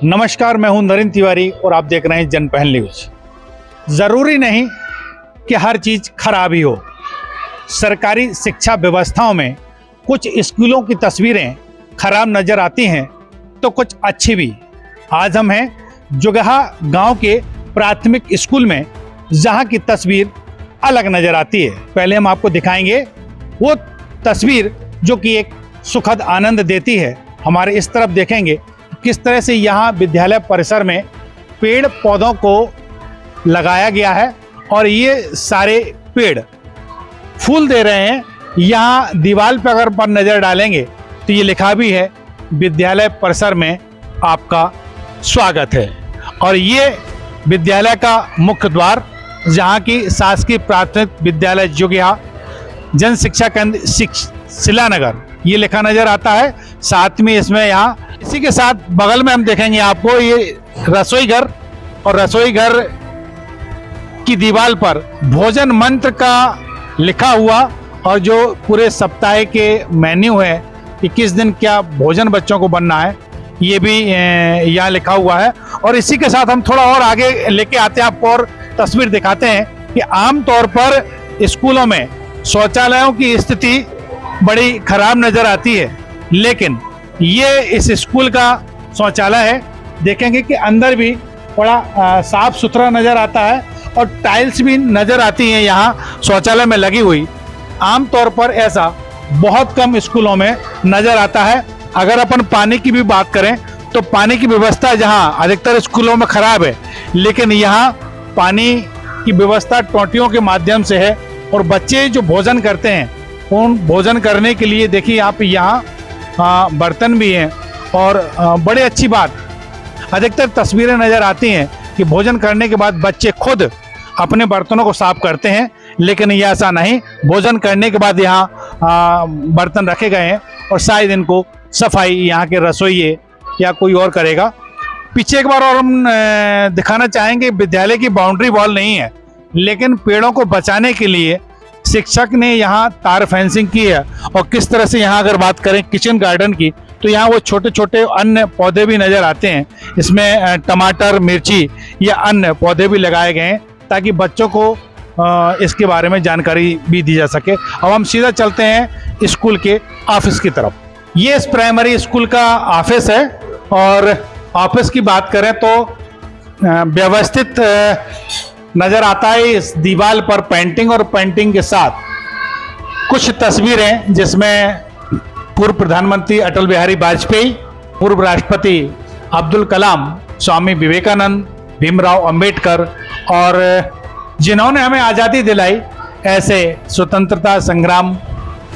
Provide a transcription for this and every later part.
नमस्कार, मैं हूं नरेंद्र तिवारी और आप देख रहे हैं जनपहल न्यूज। ज़रूरी नहीं कि हर चीज़ खराब ही हो। सरकारी शिक्षा व्यवस्थाओं में कुछ स्कूलों की तस्वीरें खराब नज़र आती हैं तो कुछ अच्छी भी। आज हम हैं जुगहा गांव के प्राथमिक स्कूल में, जहां की तस्वीर अलग नज़र आती है। पहले हम आपको दिखाएंगे वो तस्वीर जो कि एक सुखद आनंद देती है। हमारे इस तरफ देखेंगे किस तरह से यहाँ विद्यालय परिसर में पेड़ पौधों को लगाया गया है और ये सारे पेड़ फूल दे रहे हैं। यहाँ दीवार पर अगर नज़र डालेंगे तो ये लिखा भी है, विद्यालय परिसर में आपका स्वागत है। और ये विद्यालय का मुख्य द्वार, जहाँ की शासकीय प्राथमिक विद्यालय जुगहा जन शिक्षा केंद्र शिलानगर ये लिखा नजर आता है। साथ में इसमें यहाँ इसी के साथ बगल में हम देखेंगे आपको ये रसोई घर, और रसोई घर की दीवार पर भोजन मंत्र का लिखा हुआ और जो पूरे सप्ताह के मेन्यू है कि किस दिन क्या भोजन बच्चों को बनना है, ये भी यहाँ लिखा हुआ है। और इसी के साथ हम थोड़ा और आगे लेके आते हैं, आपको और तस्वीर दिखाते हैं कि आमतौर पर स्कूलों में शौचालयों की स्थिति बड़ी खराब नजर आती है, लेकिन ये इस स्कूल का शौचालय है। देखेंगे कि अंदर भी बड़ा साफ सुथरा नजर आता है और टाइल्स भी नजर आती हैं यहाँ शौचालय में लगी हुई। आमतौर पर ऐसा बहुत कम स्कूलों में नजर आता है। अगर अपन पानी की भी बात करें तो पानी की व्यवस्था जहाँ अधिकतर स्कूलों में खराब है, लेकिन यहाँ पानी की व्यवस्था टोंटियों के माध्यम से है। और बच्चे जो भोजन करते हैं उन भोजन करने के लिए देखिए आप यहाँ बर्तन भी हैं। और बड़े अच्छी बात, अधिकतर तस्वीरें नज़र आती हैं कि भोजन करने के बाद बच्चे खुद अपने बर्तनों को साफ करते हैं, लेकिन ये ऐसा नहीं। भोजन करने के बाद यहाँ बर्तन रखे गए हैं और शायद इनको सफाई यहाँ के रसोइये या कोई और करेगा। पीछे एक बार और हम दिखाना चाहेंगे, विद्यालय की बाउंड्री वॉल नहीं है, लेकिन पेड़ों को बचाने के लिए शिक्षक ने यहाँ तार फेंसिंग की है। और किस तरह से यहाँ अगर बात करें किचन गार्डन की, तो यहाँ वो छोटे छोटे अन्य पौधे भी नज़र आते हैं। इसमें टमाटर, मिर्ची या अन्य पौधे भी लगाए गए हैं ताकि बच्चों को इसके बारे में जानकारी भी दी जा सके। अब हम सीधा चलते हैं स्कूल के ऑफिस की तरफ। ये इस प्राइमरी स्कूल का ऑफिस है, और ऑफिस की बात करें तो व्यवस्थित नज़र आता है। इस दीवार पर पेंटिंग और पेंटिंग के साथ कुछ तस्वीरें, जिसमें पूर्व प्रधानमंत्री अटल बिहारी वाजपेयी, पूर्व राष्ट्रपति अब्दुल कलाम, स्वामी विवेकानंद, भीमराव अंबेडकर और जिन्होंने हमें आज़ादी दिलाई ऐसे स्वतंत्रता संग्राम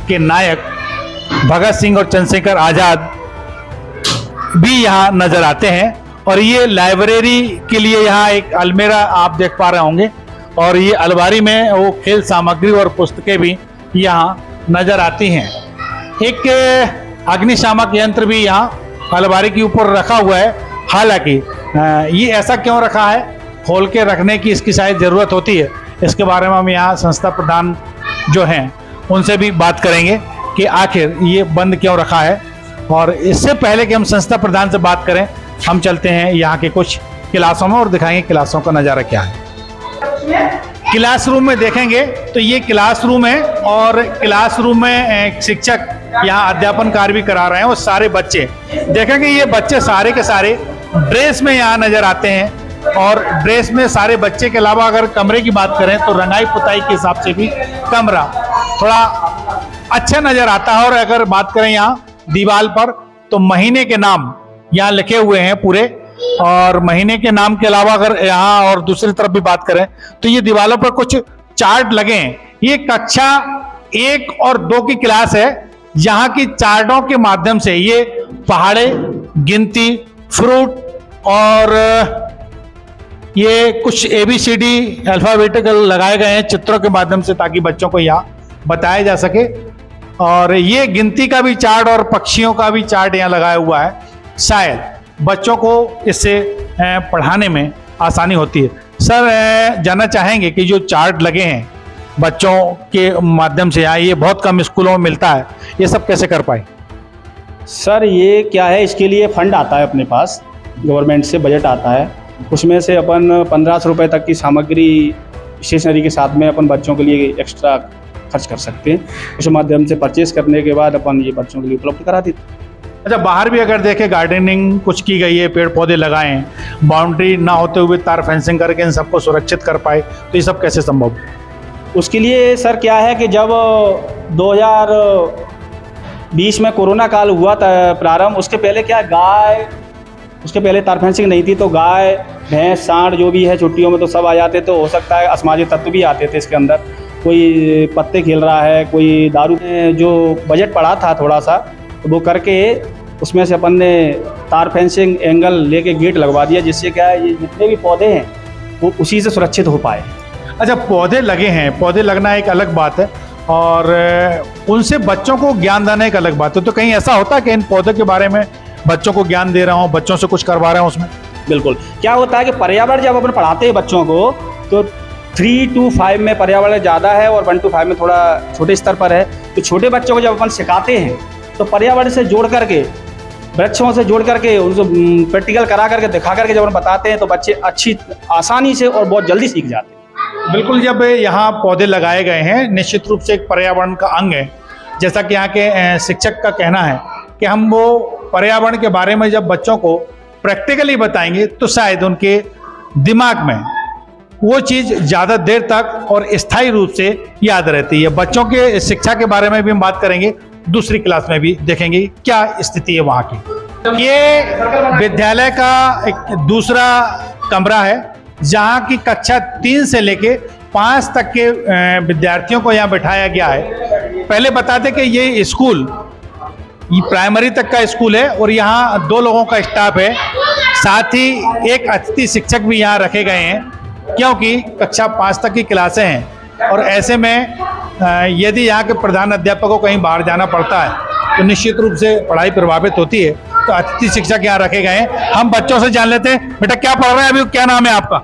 के नायक भगत सिंह और चंद्रशेखर आज़ाद भी यहाँ नज़र आते हैं। और ये लाइब्रेरी के लिए यहाँ एक अलमीरा आप देख पा रहे होंगे, और ये अलमारी में वो खेल सामग्री और पुस्तकें भी यहाँ नज़र आती हैं। एक अग्निशामक यंत्र भी यहाँ अलमारी के ऊपर रखा हुआ है। हालांकि ये ऐसा क्यों रखा है, खोल के रखने की इसकी शायद ज़रूरत होती है। इसके बारे में हम यहाँ संस्था प्रधान जो हैं उनसे भी बात करेंगे कि आखिर ये बंद क्यों रखा है। और इससे पहले कि हम संस्था प्रधान से बात करें, हम चलते हैं यहाँ के कुछ क्लासों में और दिखाएंगे क्लासों का नज़ारा क्या है। क्लासरूम में देखेंगे तो ये क्लासरूम है, और क्लासरूम में शिक्षक यहाँ अध्यापन कार्य भी करा रहे हैं। और सारे बच्चे देखेंगे, ये बच्चे सारे के सारे ड्रेस में यहाँ नज़र आते हैं। और ड्रेस में सारे बच्चे के अलावा अगर कमरे की बात करें तो रंगाई पुताई के हिसाब से भी कमरा थोड़ा अच्छा नज़र आता है। और अगर बात करें यहाँ दीवार पर, तो महीने के नाम यहाँ लिखे हुए हैं पूरे। और महीने के नाम के अलावा अगर यहाँ और दूसरी तरफ भी बात करें तो ये दीवारों पर कुछ चार्ट लगे हैं। ये कक्षा 1 और 2 की क्लास है, यहाँ की चार्टों के माध्यम से ये पहाड़े, गिनती, फ्रूट और ये कुछ ABCD अल्फाबेटिकल लगाए गए हैं चित्रों के माध्यम से, ताकि बच्चों को यहाँ बताया जा सके। और ये गिनती का भी चार्ट और पक्षियों का भी चार्ट यहाँ लगाया हुआ है। शायद बच्चों को इससे पढ़ाने में आसानी होती है। सर, जानना चाहेंगे कि जो चार्ट लगे हैं बच्चों के माध्यम से, यहाँ ये बहुत कम स्कूलों में मिलता है, ये सब कैसे कर पाए? सर ये क्या है, इसके लिए फंड आता है अपने पास, गवर्नमेंट से बजट आता है, उसमें से अपन 1500 रुपये तक की सामग्री स्टेशनरी के साथ में अपन बच्चों के लिए एक्स्ट्रा खर्च कर सकते हैं। उस माध्यम से परचेज करने के बाद अपन ये बच्चों के लिए उपलब्ध करा देते हैं। अच्छा, बाहर भी अगर देखें गार्डनिंग कुछ की गई है, पेड़ पौधे लगाए हैं, बाउंड्री ना होते हुए तार फेंसिंग करके इन सबको सुरक्षित कर पाए, तो ये सब कैसे संभव? उसके लिए सर क्या है कि जब 2020 में कोरोना काल हुआ था प्रारंभ, उसके पहले क्या गाय, उसके पहले तार फेंसिंग नहीं थी, तो गाय भैंस सांड जो भी है छुट्टियों में तो सब आ जाते, तो हो सकता है असमाजी तत्व भी आते थे इसके अंदर। कोई पत्ते खेल रहा है, कोई दारू, जो बजट पड़ा था थोड़ा सा, तो वो करके उसमें से अपन ने तार फेंसिंग एंगल लेके गेट लगवा दिया, जिससे क्या है ये जितने भी पौधे हैं वो उसी से सुरक्षित हो पाए। अच्छा, पौधे लगे हैं, पौधे लगना एक अलग बात है और उनसे बच्चों को ज्ञान देना एक अलग बात है। तो कहीं ऐसा होता है कि इन पौधों के बारे में बच्चों को ज्ञान दे रहा हूँ, बच्चों से कुछ करवा रहा हूँ उसमें? बिल्कुल। क्या होता है कि पर्यावरण जब अपन पढ़ाते हैं बच्चों को, तो 3 to 5 में पर्यावरण ज़्यादा है और 1 to 5 में थोड़ा छोटे स्तर पर है। तो छोटे बच्चों को जब अपन सिखाते हैं तो पर्यावरण से जोड़ करके, वृक्षों से जोड़ करके, उनको प्रैक्टिकल करा करके, दिखा करके जब हम बताते हैं तो बच्चे अच्छी आसानी से और बहुत जल्दी सीख जाते हैं। बिल्कुल, जब यहाँ पौधे लगाए गए हैं निश्चित रूप से एक पर्यावरण का अंग है। जैसा कि यहाँ के शिक्षक का कहना है कि हम वो पर्यावरण के बारे में जब बच्चों को प्रैक्टिकली बताएंगे तो शायद उनके दिमाग में वो चीज़ ज़्यादा देर तक और स्थायी रूप से याद रहती है। बच्चों के शिक्षा के बारे में भी हम बात करेंगे, दूसरी क्लास में भी देखेंगे क्या स्थिति है वहाँ की। ये विद्यालय का एक दूसरा कमरा है जहाँ की कक्षा 3 से लेके 5 तक के विद्यार्थियों को यहाँ बिठाया गया है। पहले बताते कि ये स्कूल ये प्राइमरी तक का स्कूल है और यहाँ 2 लोगों का स्टाफ है, साथ ही एक अतिथि शिक्षक भी यहाँ रखे गए हैं, क्योंकि कक्षा 5 तक की क्लासें हैं और ऐसे में यदि यहाँ के प्रधान अध्यापक को कहीं बाहर जाना पड़ता है तो निश्चित रूप से पढ़ाई प्रभावित होती है। तो अतिथि शिक्षक यहाँ रखे गए हैं। हम बच्चों से जान लेते हैं, बेटा क्या पढ़ रहे हैं अभी, क्या नाम है आपका?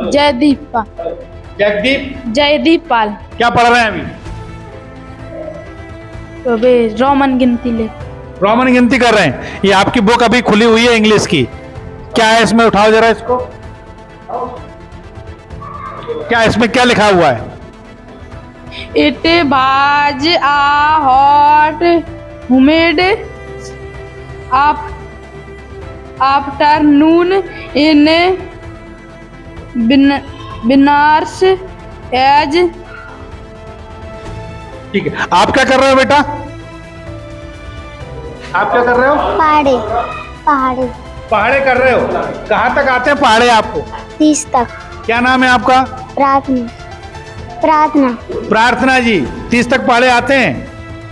जयदीप पाल। क्या पढ़ रहे हैं अभी? तो वे रोमन गिनती रोमन गिनती कर रहे हैं। ये आपकी बुक अभी खुली हुई है इंग्लिश की, क्या है इसमें? उठाओ जरा इसको, क्या इसमें क्या लिखा हुआ है? It was a hot humid afternoon in Banaras age. ठीक है, आप क्या कर रहे हो बेटा? आप क्या कर रहे हो? पहाड़े कर रहे हो। कहाँ तक आते हैं पहाड़े आपको? 30 तक। क्या नाम है आपका? प्रार्थना जी। 30 तक पहाड़े आते हैं।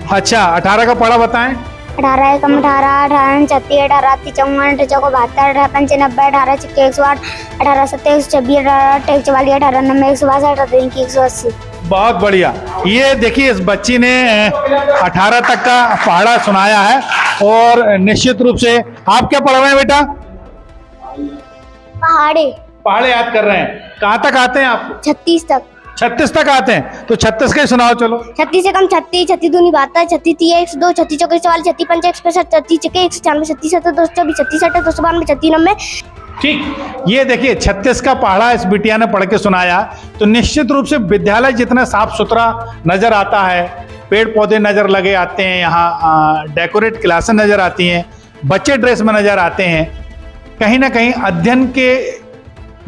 अच्छा, 18 का पढ़ा बताएं। 18 एकम 18, 18 36, 18 54, 18 चौको 72, 18 95, 18 छक्के 108, 18 27 126, 18 44, 18 90 162, 18 180। बहुत बढ़िया। ये देखिए इस बच्ची ने 18 तक का पहाड़ा सुनाया है और निश्चित रूप से आप क्या पढ़ रहे हैं बेटा? पहाड़े याद कर रहे हैं। कहाँ तक आते हैं आप? 36 तक आते हैं। तो 36 का ही सुनाओ चलो। 36 से कम 36, 36 दूनी 72, 36 तीय 102, 36 चौके 44, 36 पंचे 165, 36 छक्के 196, 36 37 224, 36 60 292, 36 90। ठीक, ये देखिए 36 का पहाड़ा इस बिटिया ने पढ़ के सुनाया। तो निश्चित रूप से विद्यालय जितना साफ सुथरा नजर आता है, पेड़ पौधे नजर लगे आते हैं, यहाँ डेकोरेट क्लासें नजर आती हैं, बच्चे ड्रेस में नजर आते हैं, कहीं ना कहीं अध्ययन के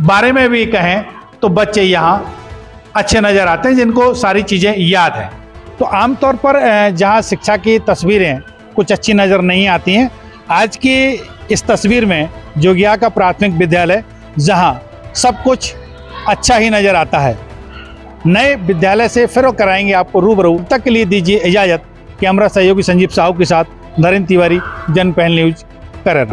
बारे में भी कहें तो बच्चे यहाँ अच्छे नज़र आते हैं जिनको सारी चीज़ें याद हैं। तो आमतौर पर जहाँ शिक्षा की तस्वीरें कुछ अच्छी नज़र नहीं आती हैं, आज की इस तस्वीर में जोगिया का प्राथमिक विद्यालय जहाँ सब कुछ अच्छा ही नज़र आता है। नए विद्यालय से फिर कराएंगे आपको रूबरू। तक के लिए दीजिए इजाज़त। कैमरा सहयोगी संजीव साहू के साथ नरेंद्र तिवारी, जन पहल न्यूज, करें।